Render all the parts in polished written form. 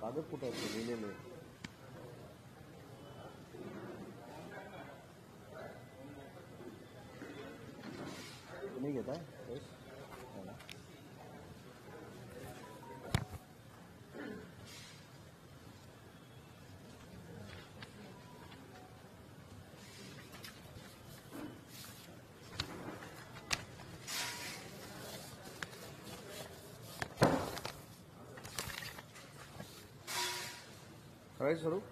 कागद कुठे आहे लिहिलेले? तुम्ही घेताय? काय स्वरूप?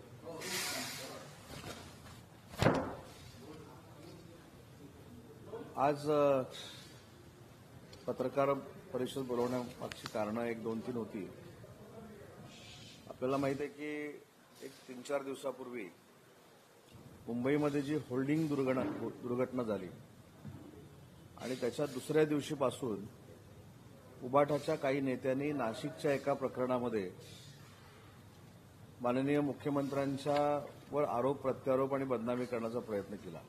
आज पत्रकार परिषद बोलवण्यामागची कारणं 1-2-3 होती. आपल्याला माहिती आहे की 3-4 दिवसापूर्वी मुंबईमध्ये जी होल्डिंग दुर्घटना झाली आणि त्याच्या दुसऱ्या दिवशीपासून उबाठाच्या काही नेत्यांनी नाशिकच्या एका प्रकरणामध्ये माननीय मुख्यमंत्र्यांच्यावर आरोप प्रत्यारोप आणि बदनामी करण्याचा प्रयत्न केला.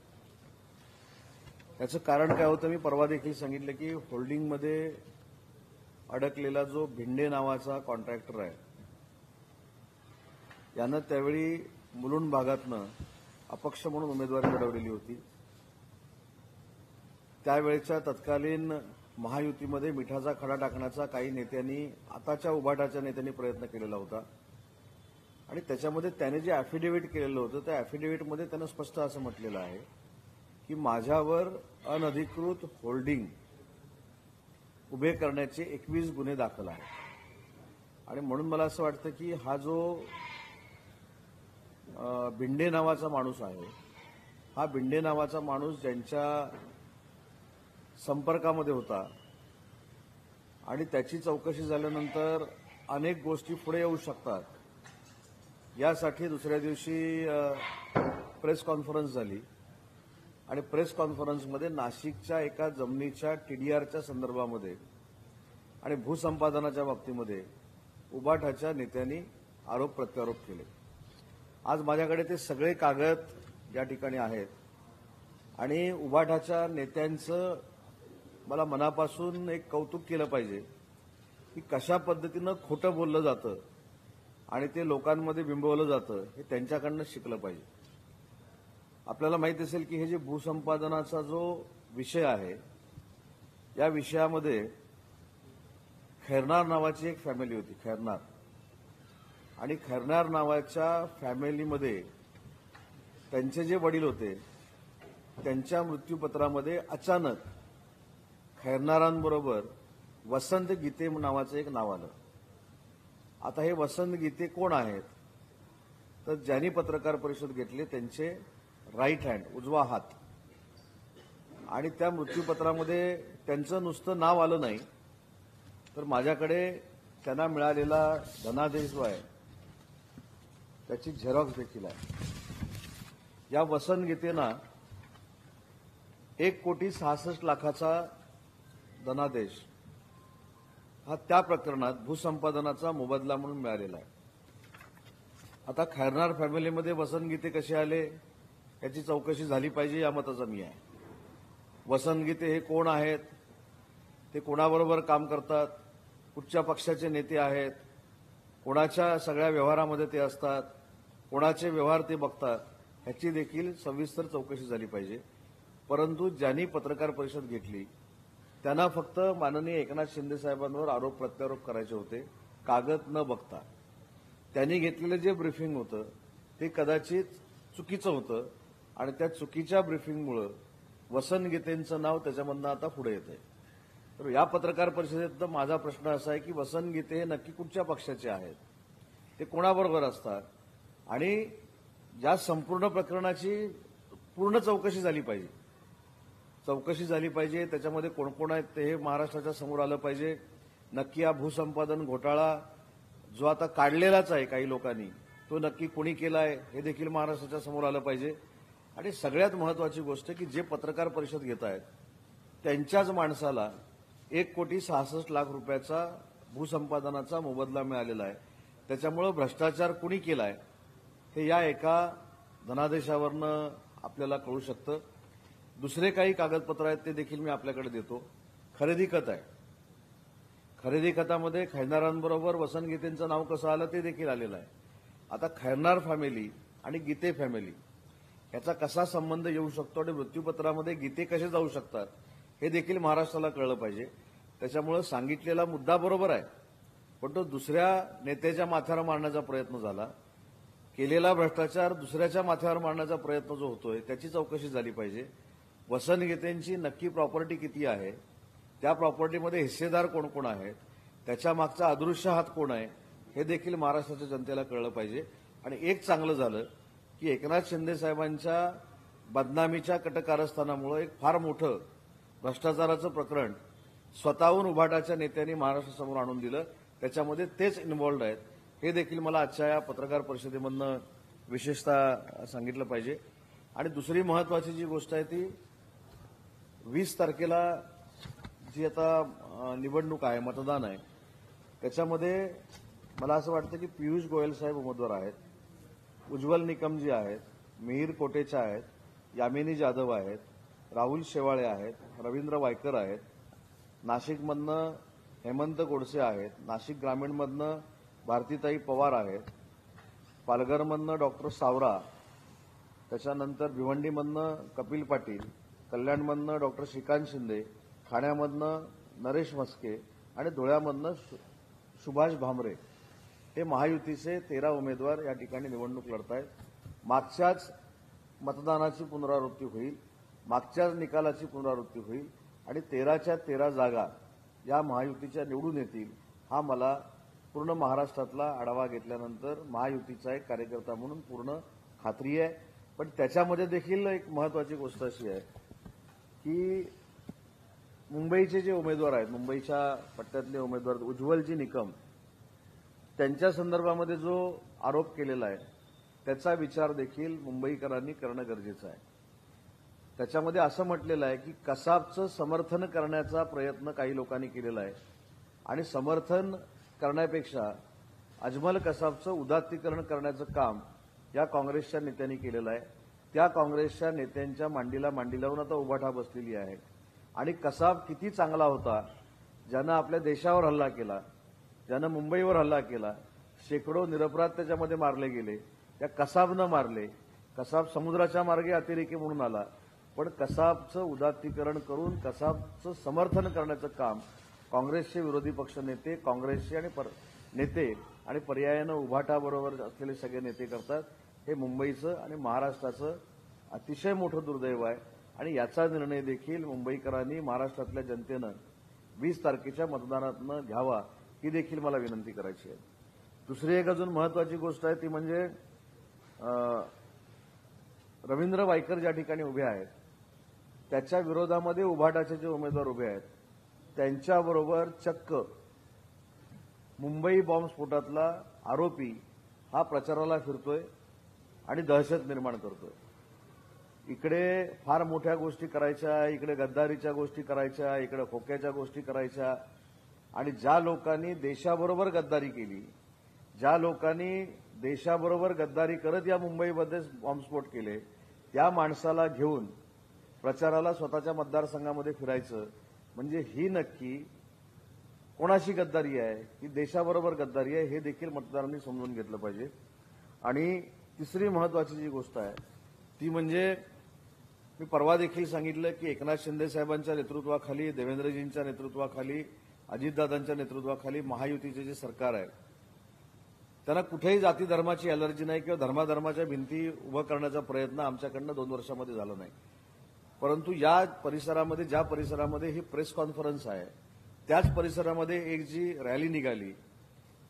याचं कारण काय होतं मी परवा देखील सांगितलं की होल्डिंगमध्ये अडकलेला जो भिंडे नावाचा कॉन्ट्रॅक्टर आहे यानं त्यावेळी मुलुंड भागातनं अपक्ष म्हणून उमेदवारी लढवलेली होती. त्यावेळेच्या तत्कालीन महायुतीमध्ये मिठाचा खडा टाकण्याचा काही नेत्यांनी आताच्या उबाटाच्या नेत्यांनी प्रयत्न केलेला होता आणि त्याच्यामध्ये त्याने जे अॅफिडेव्हिट केलेलं होतं त्या अॅफिडेव्हिटमध्ये त्यानं स्पष्ट असं म्हटलेलं आहे की माझ्यावर अनधिकृत होल्डिंग उभे करण्याचे 21 गुन्हे दाखल आहेत आणि म्हणून मला असं वाटतं की हा जो भिंडे नावाचा माणूस आहे हा भिंडे नावाचा माणूस ज्यांच्या संपर्कामध्ये होता आणि त्याची चौकशी झाल्यानंतर अनेक गोष्टी पुढे येऊ शकतात यासाठी दुसऱ्या दिवशी प्रेस कॉन्फरन्स झाली आणि प्रेस कॉन्फरन्समध्ये नाशिकच्या एका जमिनीच्या टीडीआरच्या संदर्भामध्ये आणि भूसंपादनाच्या बाबतीमध्ये उबाठाच्या नेत्यांनी आरोप प्रत्यारोप केले. आज माझ्याकडे ते सगळे कागद या ठिकाणी आहेत आणि उबाठाच्या नेत्यांचं मला मनापासून एक कौतुक केलं पाहिजे की कशा पद्धतीनं खोटं बोललं जातं आणि ते लोकांमध्ये बिंबवलं जातं हे त्यांच्याकडनं शिकलं पाहिजे. आपल्याला माहित असेल की हे जे भूसंपादनाचा जो विषय आहे या विषयामध्ये खैरनार नावाची एक फॅमिली होती खैरनार आणि खैरनार नावाच्या फॅमिलीमध्ये त्यांचे जे वडील होते त्यांच्या मृत्यूपत्रामध्ये अचानक खैरनारांबरोबर वसंत गीते नावाचं एक नाव आलं. आता हे वसंत गीते कोण आहेत तर ज्यांनी पत्रकार परिषद घेतली त्यांचे राईट हँड उजवा हात आणि त्या मृत्यूपत्रामध्ये त्यांचं नुसतं नाव आलं नाही तर माझ्याकडे त्यांना मिळालेला धनादेश जो आहे त्याची झेरॉक्स देखील आहे. या वसंत गीतेंना 1,66,00,000 धनादेश हा त्या प्रकरणात भूसंपादनाचा मोबदला म्हणून मिळालेला आहे. आता खैरनार फॅमिलीमध्ये वसंत गीते कसे आले याची चौकशी झाली पाहिजे या मताचा मी आहे. वसंत गीते हे कोण आहेत, ते कोणाबरोबर काम करतात, कुठच्या पक्षाचे नेते आहेत, कोणाच्या सगळ्या व्यवहारामध्ये ते असतात, कोणाचे व्यवहार ते बघतात ह्याची देखील सविस्तर चौकशी झाली पाहिजे. परंतु ज्यांनी पत्रकार परिषद घेतली त्यांना फक्त माननीय एकनाथ शिंदे साहेबांवर आरोप प्रत्यारोप करायचे होते कागद न बघता. त्यांनी घेतलेलं जे ब्रीफिंग होतं ते कदाचित चुकीचं होतं आणि त्या चुकीच्या ब्रीफिंगमुळे वसंत गीतेंचं नाव त्याच्यामधनं आता पुढे येतंय. तर या पत्रकार परिषदेत माझा प्रश्न असा आहे की वसंत गीते हे नक्की कुठच्या पक्षाचे आहेत, ते कोणाबरोबर असतात आणि या संपूर्ण प्रकरणाची पूर्ण चौकशी झाली पाहिजे. त्याच्यामध्ये कोण कोण आहेत ते हे महाराष्ट्राच्या समोर आलं पाहिजे. नक्की हा भूसंपादन घोटाळा जो आता काढलेलाच आहे काही लोकांनी तो नक्की कोणी केलाय हे देखील महाराष्ट्राच्या समोर आलं पाहिजे. आणि सगळ्यात महत्वाची गोष्ट की जे पत्रकार परिषद घेत आहेत त्यांच्याच माणसाला 1,66,00,000 रुपयाचा भूसंपादनाचा मोबदला मिळालेला आहे. त्याच्यामुळे भ्रष्टाचार कुणी केलाय हे या एका धनादेशावरनं आपल्याला कळू शकतं. दुसरे काही कागदपत्र आहेत ते देखील मी आपल्याकडे देतो. खरेदी खत आहे. खरेदी खतामध्ये खैरनारांबरोबर वसंत गीतेंचं नाव कसं आलं ते देखील आलेलं आहे. आता खैरनार फॅमिली आणि गीते फॅमिली याचा कसा संबंध येऊ शकतो आणि मृत्यूपत्रामध्ये गीते कसे जाऊ शकतात हे देखील महाराष्ट्राला कळलं पाहिजे. त्याच्यामुळे सांगितलेला मुद्दा बरोबर आहे, पण तो दुसऱ्या नेत्याच्या माथ्यावर मारण्याचा प्रयत्न झाला. केलेला भ्रष्टाचार दुसऱ्याच्या माथ्यावर मारण्याचा प्रयत्न जो होतोय त्याची चौकशी झाली पाहिजे. वसंत गीतेंची नक्की प्रॉपर्टी किती आहे, त्या प्रॉपर्टीमध्ये हिस्सेदार कोण कोण आहेत, त्याच्या मागचा अदृश्य हात कोण आहे हे देखील महाराष्ट्राच्या जनतेला कळलं पाहिजे. आणि एक चांगलं झालं की एकनाथ शिंदे साहेबांच्या बदनामीच्या कटकारस्थानामुळे एक फार मोठं भ्रष्टाचाराचं प्रकरण स्वतःहून उभाटाच्या नेत्यांनी महाराष्ट्रासमोर आणून दिलं. त्याच्यामध्ये तेच इन्व्हॉल्ड आहेत हे देखील मला आजच्या या पत्रकार परिषदेमधनं विशेषतः सांगितलं पाहिजे. आणि दुसरी महत्वाची जी गोष्ट आहे ती 20 तारखेला जी आता निवडणूक आहे, मतदान आहे, त्याच्यामध्ये मला असं वाटतं की पियुष गोयल साहेब उमेदवार आहेत, उज्ज्वल निकमजी आहेत, मिहीर कोटेचा आहेत, यामिनी जाधव आहेत, राहुल शेवाळे आहेत, रवींद्र वायकर आहेत, नाशिकमधनं हेमंत गोडसे आहेत, नाशिक ग्रामीणमधनं भारतीताई पवार आहेत, पालघरमधनं डॉक्टर सावरा, त्याच्यानंतर भिवंडीमधनं कपिल पाटील, कल्याणमधनं डॉक्टर श्रीकांत शिंदे, ठाण्यामधनं नरेश म्हस्के आणि धुळ्यामधनं सुभाष भामरे हे महायुतीचे 13 उमेदवार या ठिकाणी निवडणूक लढत आहेत. मागच्याच मतदानाची पुनरावृत्ती होईल, मागच्याच निकालाची पुनरावृत्ती होईल आणि 13च्या 13 जागा या महायुतीच्या निवडून येतील. हा मला पूर्ण महाराष्ट्रातला आढावा घेतल्यानंतर महायुतीचा एक कार्यकर्ता म्हणून पूर्ण खात्री आहे. पण त्याच्यामध्ये देखील एक महत्वाची गोष्ट अशी आहे की मुंबईचे जे उमेदवार आहेत, मुंबईच्या पट्ट्यातले उमेदवार उज्ज्वलजी निकम, त्यांच्या संदर्भामध्ये जो आरोप केलेला आहे त्याचा विचार देखील मुंबईकरांनी करणं गरजेचं आहे. त्याच्यामध्ये असं म्हटलेलं आहे की कसाबचं समर्थन करण्याचा प्रयत्न काही लोकांनी केलेला आहे आणि समर्थन करण्यापेक्षा अजमल कसाबचं उदात्तीकरण करण्याचं काम या काँग्रेसच्या नेत्यांनी केलेलं आहे. त्या काँग्रेसच्या नेत्यांच्या मांडीला मांडी लावून आता उभाठा बसलेली आहे. आणि कसाब किती चांगला होता, ज्यानं आपल्या देशावर हल्ला केला, ज्यानं मुंबईवर हल्ला केला, शेकडो निरपराध त्याच्यामध्ये मारले गेले, त्या कसाबनं मारले. कसाब समुद्राच्या मार्गे अतिरेकी म्हणून आला, पण कसाबचं उदात्तीकरण करून कसाबचं समर्थन करण्याचं काम काँग्रेसचे विरोधी पक्ष नेते, काँग्रेसचे नेते आणि पर्यायानं उभाटाबरोबर असलेले सगळे नेते करतात. हे मुंबईचं आणि महाराष्ट्राचं अतिशय मोठं दुर्दैव आहे आणि याचा निर्णय देखील मुंबईकरांनी, महाराष्ट्रातल्या जनतेनं 20 तारखेच्या मतदानातनं घ्यावा ही देखील मला विनंती करायची आहे. दुसरी एक अजून महत्वाची गोष्ट आहे ती म्हणजे रवींद्र वायकर ज्या ठिकाणी उभे आहेत त्याच्या विरोधामध्ये उभाटाचे जे उमेदवार उभे आहेत त्यांच्याबरोबर चक्क मुंबई बॉम्बस्फोटातला आरोपी हा प्रचाराला फिरतोय आणि दहशत निर्माण करतोय. इकडे फार मोठ्या गोष्टी करायच्या, इकडे गद्दारीच्या गोष्टी करायच्या, इकडे खोक्याच्या गोष्टी करायच्या आणि ज्या लोकांनी देशाबरोबर गद्दारी केली, ज्या लोकांनी देशाबरोबर गद्दारी करत या मुंबईमध्ये बॉम्बस्फोट केले, त्या माणसाला घेऊन प्रचाराला स्वतःच्या मतदारसंघामध्ये फिरायचं म्हणजे ही नक्की कोणाशी गद्दारी आहे, ही देशाबरोबर गद्दारी आहे हे देखील मतदारांनी समजून घेतलं पाहिजे. आणि तिसरी महत्वाची जी गोष्ट आहे ती म्हणजे मी परवा देखील सांगितलं की एकनाथ शिंदे साहेबांच्या नेतृत्वाखाली, देवेंद्रजींच्या नेतृत्वाखाली, अजितदादांच्या नेतृत्वाखाली महायुतीचे जे सरकार आहे त्यांना कुठेही जाती धर्माची अलर्जी नाही किंवा धर्माधर्माच्या भिंती उभं करण्याचा प्रयत्न आमच्याकडनं 2 वर्षामध्ये झाला नाही. परंतु या परिसरामध्ये, ज्या परिसरामध्ये ही प्रेस कॉन्फरन्स आहे त्याच परिसरामध्ये एक जी रॅली निघाली,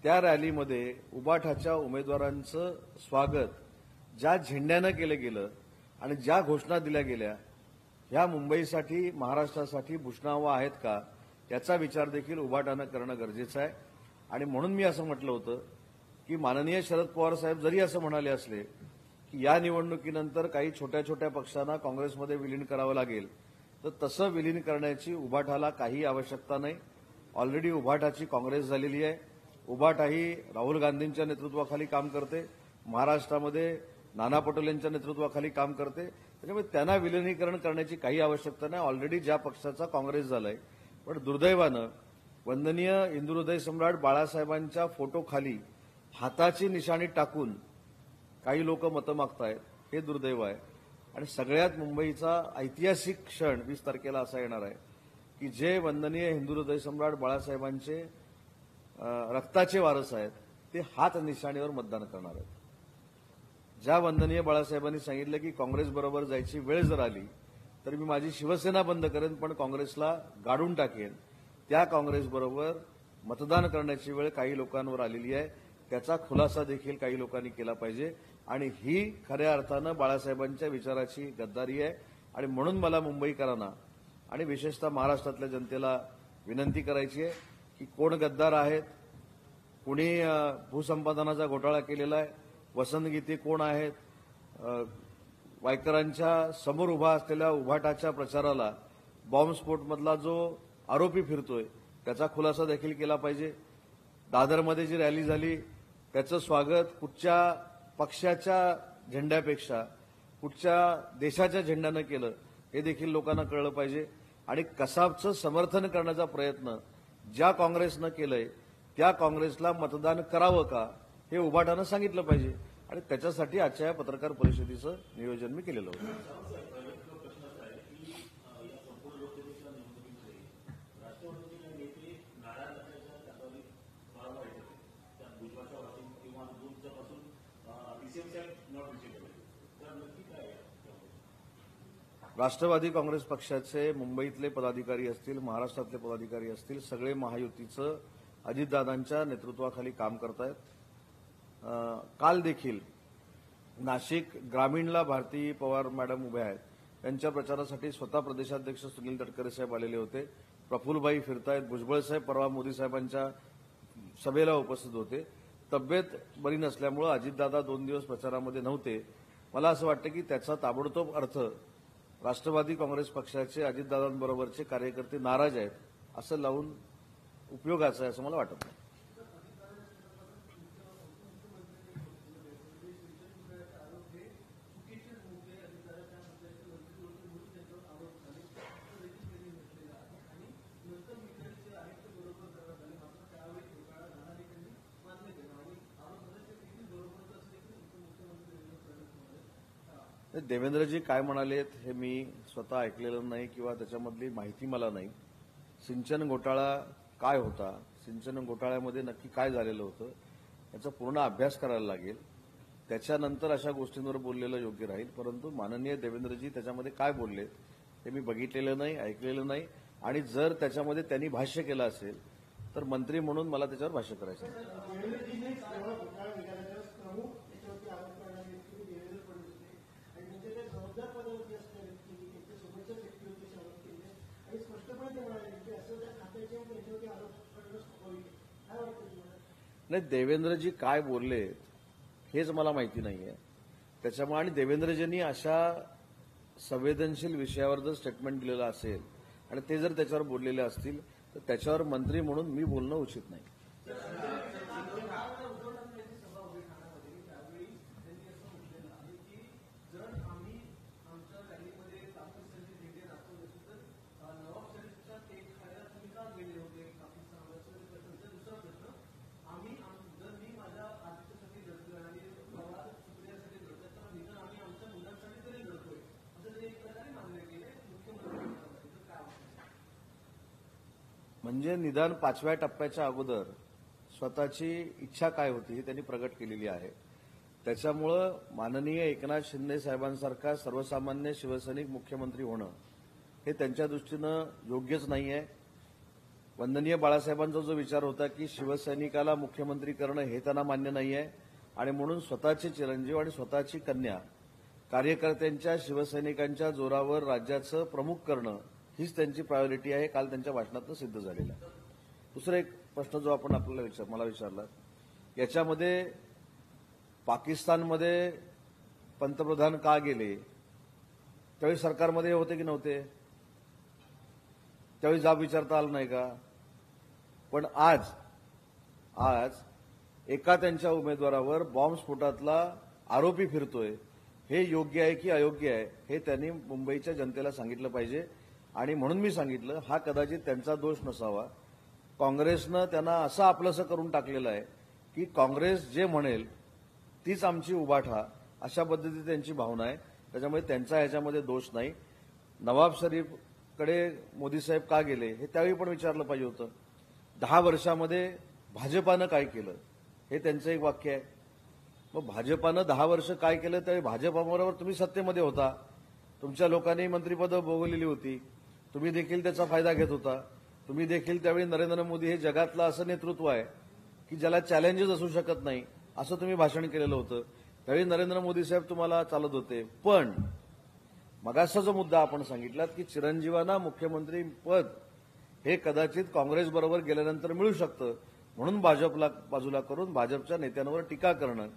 त्या रॅलीमध्ये उबाठाच्या उमेदवारांचं स्वागत ज्या झेंड्यानं केलं गेलं आणि ज्या घोषणा दिल्या गेल्या ह्या मुंबईसाठी, महाराष्ट्रासाठी भूषणावा आहेत का याचा विचार देखील उबाटानं करणं गरजेचं आहे. आणि म्हणून मी असं म्हटलं होतं की माननीय शरद पवार साहेब जरी असं म्हणाले असले की या निवडणुकीनंतर काही छोट्या छोट्या पक्षांना काँग्रेसमध्ये विलीन करावं लागेल, तर तसं विलीन करण्याची उबाठाला काही आवश्यकता नाही. ऑलरेडी उबाठाची काँग्रेस झालेली आहे. उबाठाही राहुल गांधींच्या नेतृत्वाखाली काम करते, महाराष्ट्रामध्ये नाना पटोलेंच्या नेतृत्वाखाली काम करते. त्याच्यामुळे त्यांना विलिनीकरण करण्याची काही आवश्यकता नाही. ऑलरेडी ज्या पक्षाचा काँग्रेस झालाय. पण दुर्दैवानं वंदनीय हिंदुहृदय सम्राट बाळासाहेबांच्या फोटोखाली हाताची निशाणी टाकून काही लोक मतं मागतायत, हे दुर्दैव आहे. आणि सगळ्यात मुंबईचा ऐतिहासिक क्षण 20 तारखेला असा येणार आहे की जे वंदनीय हिंदुहृदय सम्राट बाळासाहेबांचे रक्ताचे वारस आहेत ते हात निशाणीवर मतदान करणार आहेत. ज्या वंदनीय बाळासाहेबांनी सांगितलं की काँग्रेसबरोबर जायची वेळ जर आली तर मी माझी शिवसेना बंद करेन पण काँग्रेसला गाडून टाकेन, त्या काँग्रेसबरोबर मतदान करण्याची वेळ काही लोकांवर आलेली आहे. त्याचा खुलासा देखील काही लोकांनी केला पाहिजे. आणि ही खऱ्या अर्थानं बाळासाहेबांच्या विचाराची गद्दारी आहे. आणि म्हणून मला मुंबईकरांना आणि विशेषतः महाराष्ट्रातल्या जनतेला विनंती करायची आहे की कोण गद्दार आहेत, कुणी भूसंपादनाचा घोटाळा केलेला आहे, वसंत गीते कोण आहेत, वायकरांच्या समोर उभा असलेल्या उभाटाच्या प्रचाराला बॉम्बस्फोटमधला जो आरोपी फिरतोय त्याचा खुलासा देखील केला पाहिजे. दादरमध्ये जी रॅली झाली त्याचं स्वागत कुठच्या पक्षाच्या झेंड्यापेक्षा कुठच्या देशाच्या झेंड्यानं केलं हे देखील लोकांना कळलं पाहिजे. आणि कसाबचं समर्थन करण्याचा प्रयत्न ज्या काँग्रेसनं केलंय त्या काँग्रेसला मतदान करावं का हे उभाटानं सांगितलं पाहिजे. आणि त्याच्यासाठी आजच्या या पत्रकार परिषदेचं नियोजन मी केलेलं होतं. राष्ट्रवादी काँग्रेस पक्षाचे मुंबईतले पदाधिकारी असतील, महाराष्ट्रातले पदाधिकारी असतील, सगळे महायुतीचं अजितदादांच्या नेतृत्वाखाली काम करत आहेत. काल देखील नाशिक ग्रामीणला भारती पवार मॅडम उभ्या आहेत, त्यांच्या प्रचारासाठी स्वतः प्रदेशाध्यक्ष सुनील तटकरे साहेब आलेले होते. प्रफुल्लभाई फिरतायत, भुजबळ साहेब परवा मोदी साहेबांच्या सभेला उपस्थित होते. तब्येत बरी नसल्यामुळे अजितदादा 2 दिवस प्रचारामध्ये नव्हते. मला असं वाटतं की त्याचा ताबडतोब अर्थ राष्ट्रवादी काँग्रेस पक्षाचे अजितदादांबरोबरचे कार्यकर्ते नाराज आहेत असं लावून उपयोगाचं आहे असं मला वाटत नाही. देवेंद्रजी काय म्हणालेत हे मी स्वतः ऐकलेलं नाही किंवा त्याच्यामधली माहिती मला नाही. सिंचन घोटाळा काय होता, सिंचन घोटाळ्यामध्ये नक्की काय झालेलं होतं याचा पूर्ण अभ्यास करायला लागेल. त्याच्यानंतर अशा गोष्टींवर बोललेलं योग्य राहील. परंतु माननीय देवेंद्रजी त्याच्यामध्ये काय बोललेत हे मी बघितलेलं नाही, ऐकलेलं नाही. आणि जर त्याच्यामध्ये त्यांनी भाष्य केलं असेल तर मंत्री म्हणून मला त्याच्यावर भाष्य करायचं आहे. नाही, देवेंद्रजी काय बोलले हेच मला माहिती नाहीये. त्याच्यामुळे आणि देवेंद्रजींनी अशा संवेदनशील विषयावर जर स्टेटमेंट दिलेलं असेल आणि ते जर त्याच्यावर बोललेले असतील तर त्याच्यावर मंत्री म्हणून मी बोलणं उचित नाही. म्हणजे निदान 5व्या टप्प्याच्या अगोदर स्वतःची इच्छा काय होती ही त्यांनी प्रगट केलेली आहे. त्याच्यामुळं माननीय एकनाथ शिंदे साहेबांसारखा सर्वसामान्य शिवसैनिक मुख्यमंत्री होणं हे त्यांच्या दृष्टीनं योग्यच नाहीये. वंदनीय बाळासाहेबांचा जो विचार होता की शिवसैनिकाला मुख्यमंत्री करणं हे त्यांना मान्य नाहीये आणि म्हणून स्वतःचे चिरंजीव आणि स्वतःची कन्या कार्यकर्त्यांच्या शिवसैनिकांच्या जोरावर राज्याचं प्रमुख करणं हीच त्यांची प्रायोरिटी आहे. काल त्यांच्या भाषणातून सिद्ध झालेला आहे. दुसरा एक प्रश्न जो आपण मला विचारला, याच्यामध्ये पाकिस्तानमध्ये पंतप्रधान का गेले, त्यावेळी सरकारमध्ये होते की नव्हते, त्यावेळी जाब विचारता आला नाही का? पण आज एका त्यांच्या उमेदवारावर बॉम्बस्फोटातला आरोपी फिरतोय, हे योग्य आहे की अयोग्य आहे हे त्यांनी मुंबईच्या जनतेला सांगितलं पाहिजे. आणि म्हणून मी सांगितलं हा कदाचित त्यांचा दोष नसावा, काँग्रेसनं त्यांना असं आपलंसं करून टाकलेलं आहे की काँग्रेस जे म्हणेल तीच आमची उभाठा, अशा पद्धतीची त्यांची भावना आहे. त्याच्यामुळे त्यांचा ह्याच्यामध्ये दोष नाही. नवाब शरीफकडे मोदी साहेब का गेले हे त्यावेळी पण विचारलं पाहिजे होतं. 10 वर्षामध्ये भाजपानं काय केलं हे त्यांचं एक वाक्य आहे. मग भाजपानं 10 वर्ष काय केलं, त्यावेळी भाजपाबरोबर तुम्ही सत्तेमध्ये होता, तुमच्या लोकांनी मंत्रिपदं भोगवलेली होती, तुम्ही देखील त्याचा फायदा घेत होता. तुम्ही देखील त्यावेळी नरेंद्र मोदी हे जगातलं असं नेतृत्व आहे की ज्याला चॅलेंजेस असू शकत नाही असं तुम्ही भाषण केलेलं होतं. त्यावेळी नरेंद्र मोदी साहेब तुम्हाला चालत होते. पण मगाचा जो मुद्दा आपण सांगितलात की चिरंजीवांना मुख्यमंत्री पद हे कदाचित काँग्रेसबरोबर गेल्यानंतर मिळू शकतं, म्हणून भाजपला बाजूला करून भाजपच्या नेत्यांवर टीका करणं,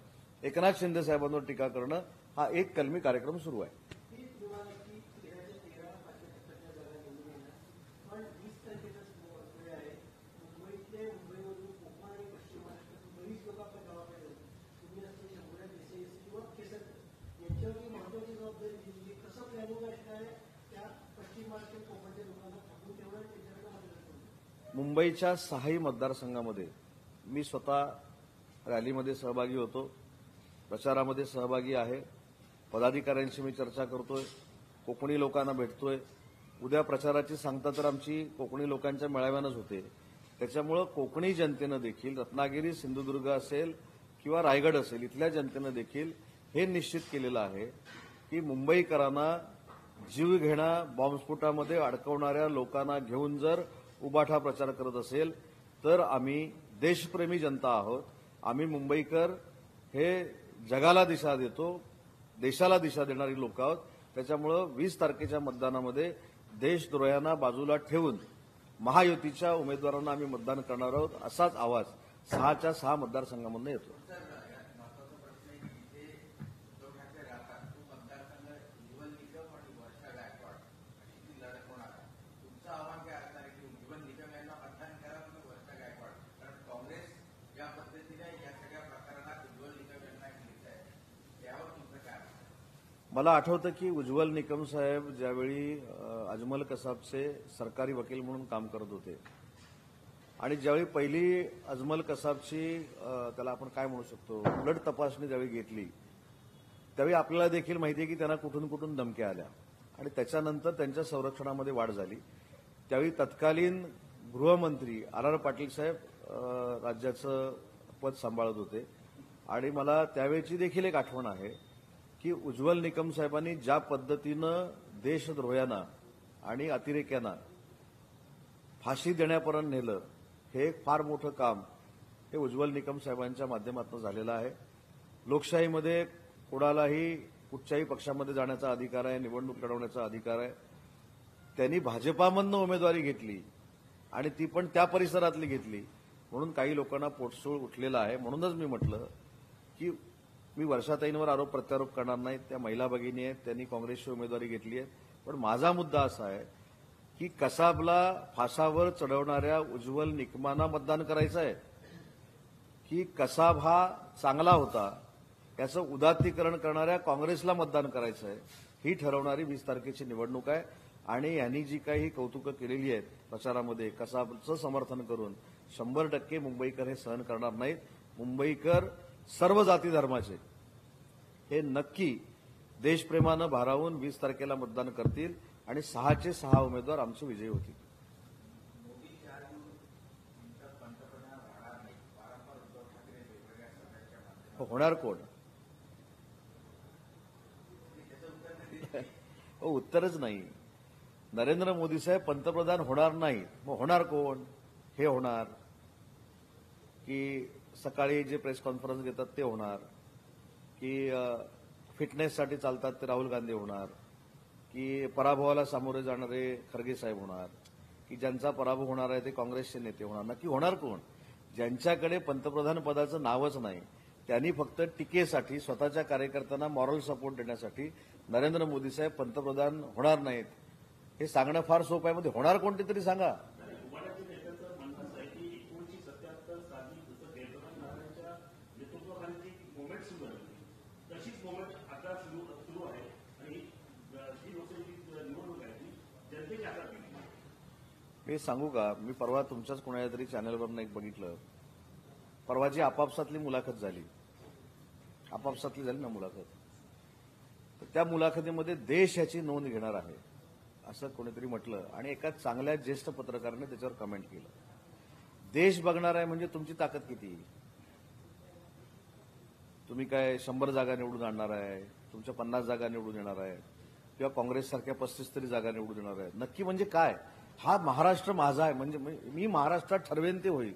एकनाथ शिंदे साहेबांवर टीका करणं हा एक कलमी कार्यक्रम सुरू आहे. मुंबईच्या 6 मतदारसंघामध्ये मी स्वतः रॅलीमध्ये सहभागी होतो, प्रचारामध्ये सहभागी आहे, पदाधिकाऱ्यांशी मी चर्चा करतोय, कोकणी लोकांना भेटतोय. उद्या प्रचाराची सांगता तर आमची कोकणी लोकांच्या मेळाव्यानंच होते. त्याच्यामुळं कोकणी जनतेनं देखील, रत्नागिरी सिंधुदुर्ग असेल किंवा रायगड असेल, इथल्या जनतेनं देखील हे निश्चित केलेलं आहे की मुंबईकरांना जीवघेणा बॉम्बस्फोटामध्ये अडकवणाऱ्या लोकांना घेऊन जर उबाठा प्रचार करत असेल तर आम्ही देशप्रेमी जनता आहोत. आम्ही मुंबईकर हे जगाला दिशा देतो, देशाला दिशा देणारी लोक आहोत. त्याच्यामुळं 20 तारखेच्या मतदानामध्ये देशद्रोह्यांना बाजूला ठेवून महायुतीच्या उमेदवारांना आम्ही मतदान करणार आहोत, असाच आवाज 6च्या 6 मतदारसंघामधून येतो. मला आठवतं की उज्ज्वल निकम साहेब ज्यावेळी अजमल कसाबचे सरकारी वकील म्हणून काम करत होते आणि ज्यावेळी पहिली अजमल कसाबची त्याला आपण काय म्हणू शकतो उलट तपासणी ज्यावेळी घेतली, त्यावेळी आपल्याला देखील माहिती आहे की त्यांना कुठून कुठून धमक्या आल्या आणि त्याच्यानंतर त्यांच्या संरक्षणामध्ये वाढ झाली. त्यावेळी तत्कालीन गृहमंत्री आर पाटील साहेब राज्याचं पद सांभाळत होते आणि मला त्यावेळची देखील एक आठवण आहे की उज्ज्वल निकम साहेबांनी ज्या पद्धतीनं देशद्रोह्यांना आणि अतिरेक्यांना फाशी देण्यापर्यंत नेलं, हे फार मोठं काम हे उज्ज्वल निकम साहेबांच्या माध्यमातून झालेलं आहे. लोकशाहीमध्ये कोणालाही कुठच्याही पक्षामध्ये जाण्याचा अधिकार आहे, निवडणूक लढवण्याचा अधिकार आहे. त्यांनी भाजपामधनं उमेदवारी घेतली आणि ती पण त्या परिसरातली घेतली, म्हणून काही लोकांना पोटसूळ उठलेला आहे. म्हणूनच मी म्हटलं की मी वर्षाताईंवर आरोप प्रत्यारोप करणार नाही, त्या महिला भगिनी आहेत, त्यांनी काँग्रेसची उमेदवारी घेतली आहे. पण माझा मुद्दा असा आहे की कसाबला फासावर चढवणाऱ्या उज्ज्वल निकमांना मतदान करायचं आहे की कसाब हा चांगला होता याचं उदात्तीकरण करणाऱ्या काँग्रेसला मतदान करायचं आहे, ही ठरवणारी 20 तारखेची निवडणूक आहे. आणि यांनी जी काही कौतुकं केलेली आहेत प्रचारामध्ये कसाबचं समर्थन करून 100% मुंबईकर हे सहन करणार नाहीत. मुंबईकर सर्व जाती धर्माचे हे नक्की देशप्रेमानं भारावून 20 तारखेला मतदान करतील आणि 6चे 6 उमेदवार आमचे विजयी होतील. होणार कोण? उत्तरच नाही. नरेंद्र मोदी साहेब पंतप्रधान होणार नाहीत, मग होणार कोण? हे होणार की सकाळी जे प्रेस कॉन्फरन्स घेतात ते होणार, की फिटनेससाठी चालतात ते राहुल गांधी होणार, की पराभवाला सामोरे जाणारे खरगे साहेब होणार, की ज्यांचा पराभव होणार आहे ते काँग्रेसचे नेते होणार. नक्की होणार कोण? ज्यांच्याकडे पंतप्रधान पदाचं नावच नाही, त्यांनी फक्त टीकेसाठी स्वतःच्या कार्यकर्त्यांना मॉरल सपोर्ट देण्यासाठी नरेंद्र मोदी साहेब पंतप्रधान होणार नाहीत हे सांगणं फार सोपं आहे. मध्ये होणार कोणते तरी सांगा. मी सांगू का, मी परवा तुमच्याच कोणाच्या तरी चॅनलवरनं एक बघितलं. परवाची आपापसातली मुलाखत झाली, आपापसातली झाली ना मुलाखत. तर त्या मुलाखतीमध्ये देश याची नोंद घेणार आहे असं कोणीतरी म्हटलं आणि एका चांगल्या ज्येष्ठ पत्रकाराने त्याच्यावर कमेंट केलं. देश बघणार आहे म्हणजे तुमची ताकद किती? तुम्ही काय 100 जागा निवडून आणणार आहे, तुमच्या 50 जागा निवडून येणार आहे किंवा काँग्रेससारख्या 35 तरी जागा निवडून येणार आहे? नक्की म्हणजे काय? हा महाराष्ट्र माझा आहे, म्हणजे मी महाराष्ट्रात ठरवेन ते होईल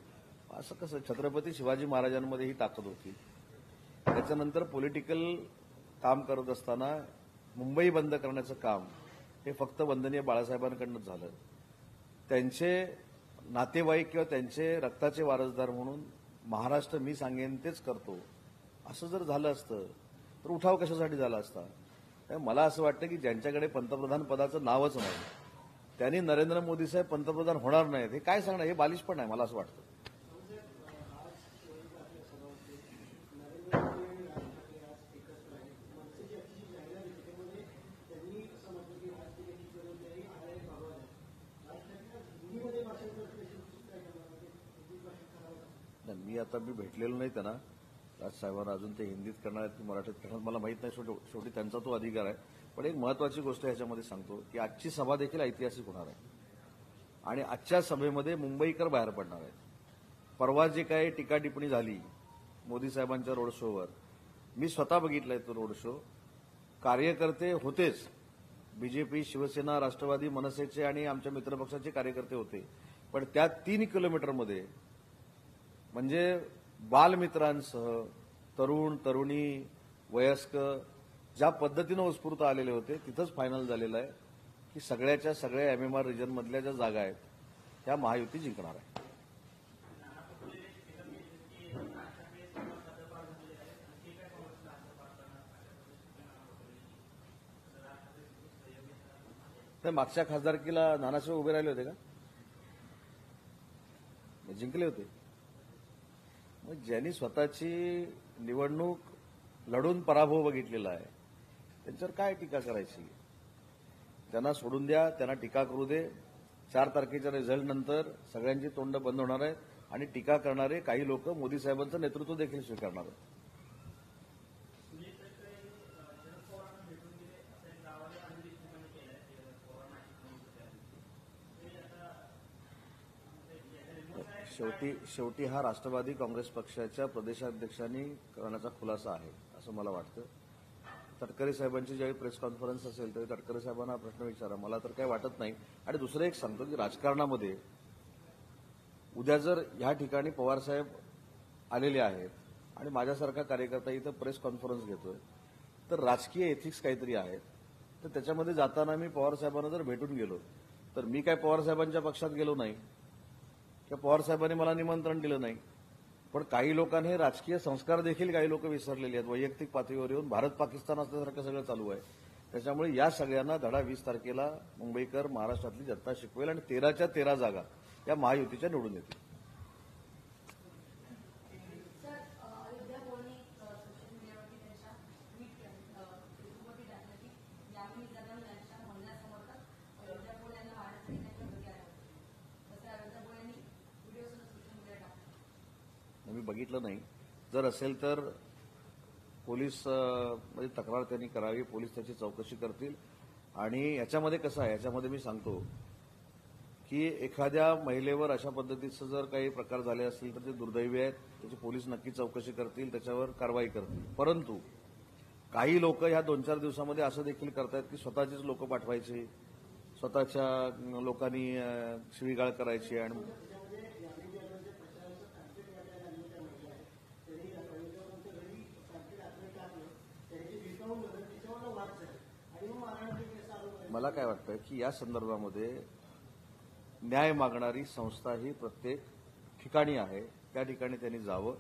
असं कसं? छत्रपती शिवाजी महाराजांमध्ये ही ताकद होती. त्याच्यानंतर पॉलिटिकल काम करत असताना मुंबई बंद करण्याचं काम हे फक्त वंदनीय बाळासाहेबांकडूनच झालं. त्यांचे नातेवाईक किंवा त्यांचे रक्ताचे वारसदार म्हणून महाराष्ट्र मी सांगेन तेच करतो असं जर झालं असतं तर उठाव कशासाठी झाला असता? मला असं वाटतं की ज्यांच्याकडे पंतप्रधान पदाचं नावच नाही त्यांनी नरेंद्र मोदी साहेब पंतप्रधान होणार नाहीत हे काय सांगणार? हे बालिशपण आहे मला असं वाटतं. मी भेटलेलो नाही त्यांना, राजसाहेबांना. अजून ते हिंदीत करणार आहेत की मराठीत करणार मला माहीत नाही. शेवटी त्यांचा तो अधिकार आहे. पण एक महत्वाची गोष्ट ह्याच्यामध्ये सांगतो की आजची सभा देखील ऐतिहासिक होणार आहे आणि आजच्या सभेमध्ये मुंबईकर बाहेर पडणार आहेत. परवा जे काही टीका टिप्पणी झाली मोदी साहेबांच्या रोड शोवर, मी स्वतः बघितलाय तो रोड शो. कार्यकर्ते होतेच, बीजेपी, शिवसेना, राष्ट्रवादी, मनसेचे आणि आमच्या मित्रपक्षाचे कार्यकर्ते होते. पण त्या 3 किलोमीटरमध्ये म्हणजे बालमित्रांसह तरुण, तरुणी, वयस्क ज्या पद्धतीनं उत्स्फूर्त आलेले होते तिथंच फायनल झालेलं आहे की सगळ्याच्या सगळ्या MMR रिजनमधल्या ज्या जागा आहेत त्या महायुती जिंकणार आहे. तर मागच्या खासदारकीला नानासाहेब उभे राहिले होते का? जिंकले होते. मग ज्यांनी स्वतःची निवडणूक लढून पराभव बघितलेला आहे त्यांच्यावर काय टीका करायची? त्यांना सोडून द्या, त्यांना टीका करू दे. 4 तारखेच्या रिझल्ट नंतर सगळ्यांची तोंड बंद होणार आहेत आणि टीका करणारे काही लोक मोदी साहेबांचं नेतृत्व देखील स्वीकारणार आहेत. शेवटी हा राष्ट्रवादी काँग्रेस पक्षाच्या प्रदेशाध्यक्षांनी करण्याचा खुलासा आहे असं मला वाटतं. तटकरे साहेबांची ज्यावेळी प्रेस कॉन्फरन्स असेल त्यावेळी तटकरे साहेबांना प्रश्न विचारा, मला तर काही वाटत नाही. आणि दुसरं एक सांगतो की राजकारणामध्ये उद्या जर ह्या ठिकाणी पवारसाहेब आलेले आहेत आणि माझ्यासारखा कार्यकर्ता इथं प्रेस कॉन्फरन्स घेतोय तर राजकीय एथिक्स काहीतरी आहेत. तर त्याच्यामध्ये जाताना मी पवारसाहेबांना जर भेटून गेलो तर मी काय पवारसाहेबांच्या पक्षात गेलो नाही किंवा पवारसाहेबांनी मला निमंत्रण दिलं नाही. पण काही लोकांनी राजकीय संस्कार देखील काही लोक विसरलेले आहेत. वैयक्तिक पातळीवर येऊन भारत पाकिस्तान असल्यासारखं सगळं चालू आहे. त्याच्यामुळे या सगळ्यांना धडा 20 तारखेला मुंबईकर महाराष्ट्रातली जनता शिकवेल आणि 13च्या 13 जागा या महायुतीच्या निवडून येतील. मी बघितलं नाही. जर असेल तर पोलीस म्हणजे तक्रार त्यांनी करावी, पोलीस त्याची चौकशी करतील. आणि याच्यामध्ये कसं आहे, याच्यामध्ये मी सांगतो की एखाद्या महिलेवर अशा पद्धतीचं जर काही प्रकार झाले असतील तर ते दुर्दैवी आहेत. त्याची पोलीस नक्की चौकशी करतील, त्याच्यावर कारवाई करतील. परंतु काही लोक ह्या 2-4 दिवसामध्ये असं देखील करतायत की स्वतःचीच लोक पाठवायची, स्वतःच्या लोकांनी शिवीगाळ करायची. आणि मला काय वाटतं की या संदर्भामध्ये न्याय मागणारी संस्था ही प्रत्येक ठिकाणी आहे. त्या ठिकाणी त्यांनी जावं,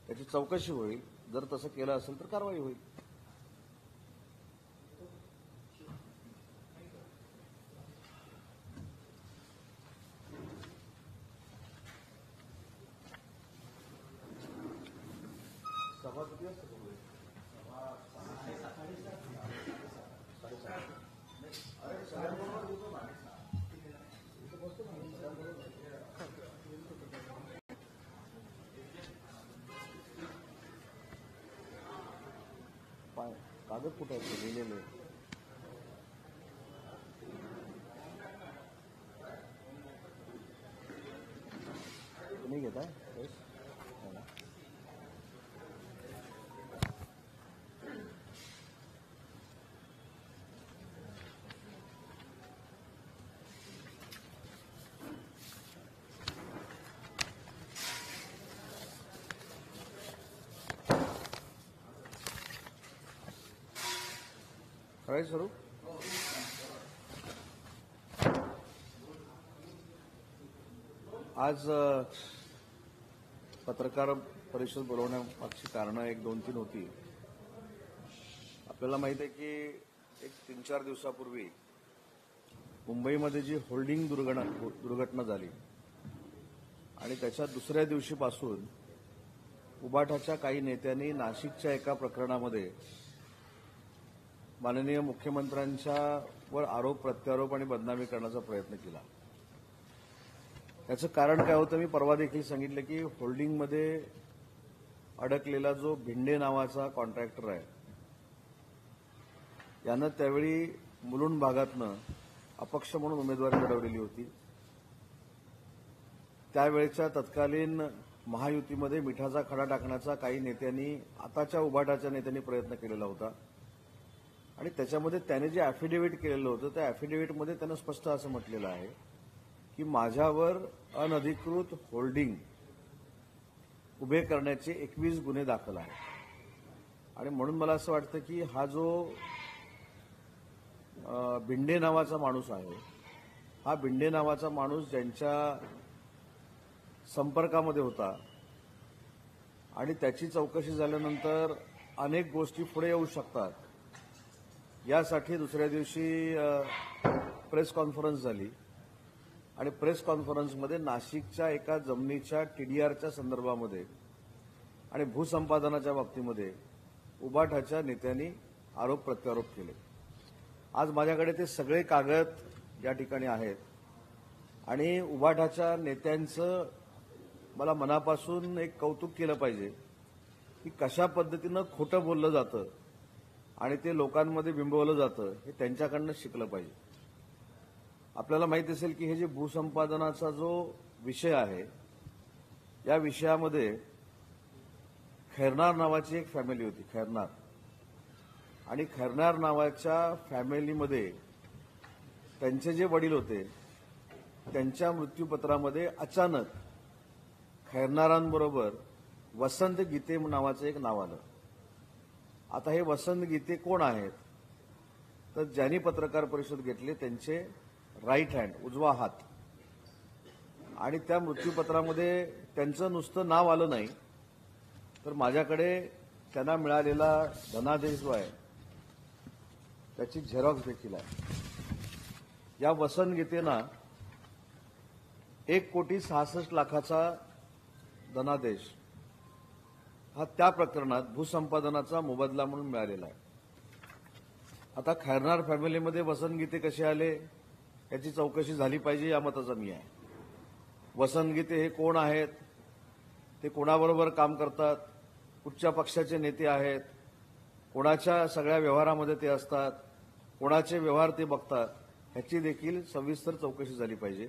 त्याची चौकशी होईल. जर तसं केलं असेल तर कारवाई होईल. सभा किती वाजता सुरू आहे? साडेसात. अरे साहेब बरोबर येतो ना. कागद कुठे आहेत लिहिलेले? तुम्ही घेताय प्रेस? हो ना. करायचं स्वरूप आज पत्रकार परिषद बोलवण्यामागची कारणं 1-2-3 होती. आपल्याला माहिती आहे की 3-4 दिवसापूर्वी मुंबईमध्ये जी होल्डिंग दुर्घटना झाली आणि त्याच्या दुसऱ्या दिवशीपासून उबाठाच्या काही नेत्यांनी नाशिकच्या एका प्रकरणामध्ये माननीय मुख्यमंत्र्यांच्यावर आरोप प्रत्यारोप आणि बदनामी करण्याचा प्रयत्न केला. याचं कारण काय होतं मी परवा देखील सांगितलं की होल्डिंगमध्ये अडकलेला जो भिंडे नावाचा कॉन्ट्रॅक्टर आहे यानं त्यावेळी मुलुंड भागातनं अपक्ष म्हणून उमेदवारी लढवलेली होती. त्यावेळेच्या तत्कालीन महायुतीमध्ये मिठाचा खडा टाकण्याचा काही नेत्यांनी आताच्या उबाटाच्या नेत्यांनी प्रयत्न केलेला होता आणि त्याच्यामध्ये त्याने जे अॅफिडेव्हिट केलेलं होतं त्या अॅफिडेव्हिटमध्ये त्यानं स्पष्ट असं म्हटलेलं आहे की माझ्यावर अनधिकृत होल्डिंग उभे करण्याचे 21 गुन्हे दाखल आहेत आणि म्हणून मला असं वाटतं की हा जो भिंडे नावाचा माणूस आहे हा भिंडे नावाचा माणूस ज्यांच्या संपर्कामध्ये होता आणि त्याची चौकशी झाल्यानंतर अनेक गोष्टी पुढे येऊ शकतात यासाठी दुसऱ्या दिवशी प्रेस कॉन्फरन्स झाली आणि प्रेस कॉन्फरन्समध्ये नाशिकच्या एका जमिनीच्या टीडीआरच्या संदर्भामध्ये आणि भूसंपादनाच्या बाबतीमध्ये उबाठाच्या नेत्यांनी आरोप प्रत्यारोप केले. आज माझ्याकडे ते सगळे कागद या ठिकाणी आहेत आणि उबाठाच्या नेत्यांचं मला मनापासून एक कौतुक केलं पाहिजे की कशा पद्धतीनं खोटं बोललं जातं आणि ते लोकांमध्ये बिंबवलं जातं हे त्यांच्याकडनं शिकलं पाहिजे. आपल्याला माहित असेल की हे जे भूसंपादनाचा जो विषय आहे या विषयामध्ये खैरनार नावाची एक फॅमिली होती खैरनार आणि खैरनार नावाच्या फॅमिलीमध्ये त्यांचे जे वडील होते त्यांच्या मृत्यूपत्रामध्ये अचानक खैरनारांबरोबर वसंत गीते नावाचं एक नाव आलं. आता हे वसंत गीते कोण आहेत तर ज्यांनी पत्रकार परिषद घेतली त्यांचे राईट हँड उजवा हात आणि त्या मृत्यूपत्रामध्ये त्यांचं नुसतं नाव आलं नाही तर माझ्याकडे त्यांना मिळालेला धनादेश जो आहे त्याची झेरॉक्स देखील आहे. या वसंत गीतेंना 1,66,00,000 धनादेश हा त्या प्रकरणात भूसंपादनाचा मोबदला म्हणून मिळालेला आहे. आता खैरनार फॅमिलीमध्ये वसंत गीते कसे आले याची चौकशी झाली पाहिजे या मताचा मी आहे. वसंत गीते हे कोण आहेत, ते कोणाबरोबर काम करतात, कुठच्या पक्षाचे नेते आहेत, कोणाच्या सगळ्या व्यवहारामध्ये ते असतात, कोणाचे व्यवहार ते बघतात ह्याची देखील सविस्तर चौकशी झाली पाहिजे.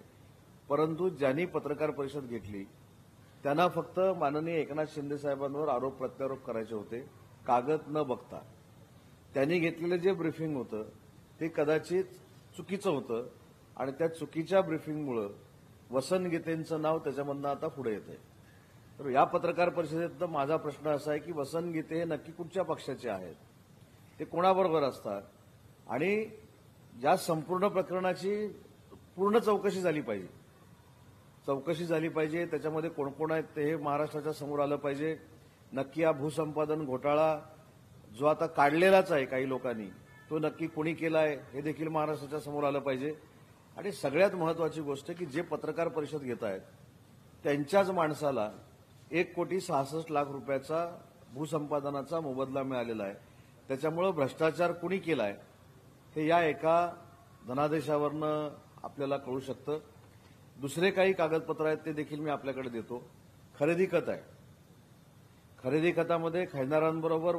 परंतु ज्यांनी पत्रकार परिषद घेतली त्यांना फक्त माननीय एकनाथ शिंदे साहेबांवर आरोप प्रत्यारोप करायचे होते कागद न बघता. त्यांनी घेतलेलं जे ब्रीफिंग होतं ते कदाचित चुकीचं होतं आणि त्या चुकीच्या ब्रीफिंगमुळे वसंत गीतेंचं नाव त्याच्यामधनं आता पुढे येतंय. तर या पत्रकार परिषदेत माझा प्रश्न असा आहे की वसंत गीते हे नक्की कुठच्या पक्षाचे आहेत, ते कोणाबरोबर असतात आणि या संपूर्ण प्रकरणाची पूर्ण चौकशी झाली पाहिजे. त्याच्यामध्ये कोण कोण आहेत ते हे महाराष्ट्राच्या समोर आलं पाहिजे. नक्की हा भूसंपादन घोटाळा जो आता काढलेलाच आहे काही लोकांनी तो नक्की कोणी केलाय हे देखील महाराष्ट्राच्या समोर आलं पाहिजे. आणि सगळ्यात महत्वाची गोष्ट की जे पत्रकार परिषद घेत आहेत त्यांच्याच माणसाला 1,66,00,000 रुपयाचा भूसंपादनाचा मोबदला मिळालेला आहे. त्याच्यामुळे भ्रष्टाचार कुणी केलाय हे या एका धनादेशावरनं आपल्याला कळू शकतं. दुसरे काही कागदपत्र आहेत ते देखील मी आपल्याकडे देतो. खरेदी खत आहे. खरेदी खतामध्ये खैरनारांबरोबर